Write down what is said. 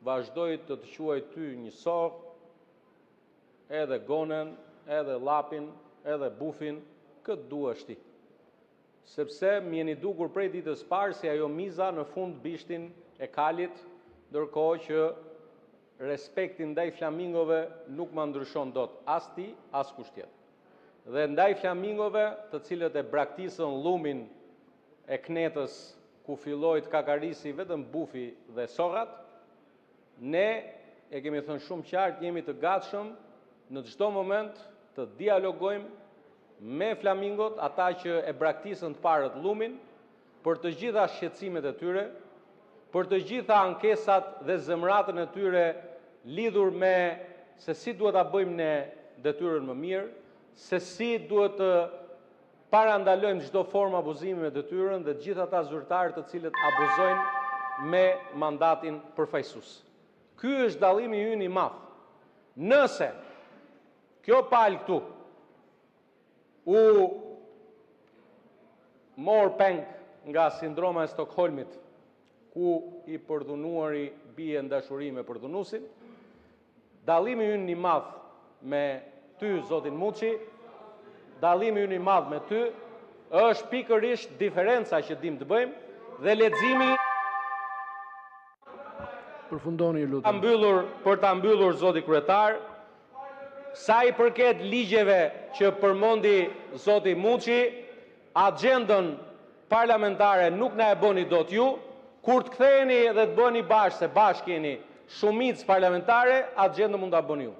vazhdoj të të quaj ty një sorë, edhe gonen, edhe lapin, edhe bufin, këtë duash ti. Sepse më jeni dukur prej ditës parë se ajo miza në fund bishtin e kalit, ndërkohë që respektin ndaj flamingove nuk ma ndryshon dot as ti, as kusht tjetër. Dhe ndaj flamingove, të cilët e braktisën lumin e knetës ku filloi të kakarisi vetëm bufi dhe sorrat, ne e kemi thënë shumë qartë, jemi të gatshëm në çdo moment të dialogojmë me flamingot, ata që e braktisën të parët lumin, për të gjitha shqetësimet e tyre, për të gjitha ankesat dhe zemratën e tyre lidhur me se si duhet ta bëjmë ne detyrën më mirë, se si duhet të parandalojmë çdo formë abuzimi me detyrën dhe të gjithë ata zyrtarë të cilët abuzojnë me mandatin përfaqësues. Ky është dallimi ynë i madh. Nëse kjo palë këtu u mor peng nga sindroma e Stockholmit, ku i përdhunuari bie në dashuri me përdhunuesin, dallimi ynë i madh me ty, zotin Muçi, dallimi ynë i madh me ty, është pikërisht diferenca që dim të bëjmë dhe leximi. Përfundoni, ju lutem. Për ta mbyllur, zoti kryetar, sa i përket ligjeve që përmendi zoti Muçi, agjendën parlamentare nuk na e bëni dot ju, kur të ktheheni dhe të bëni bashkë, se bashkë jeni shumicë parlamentare, agjendën mund ta bëni ju.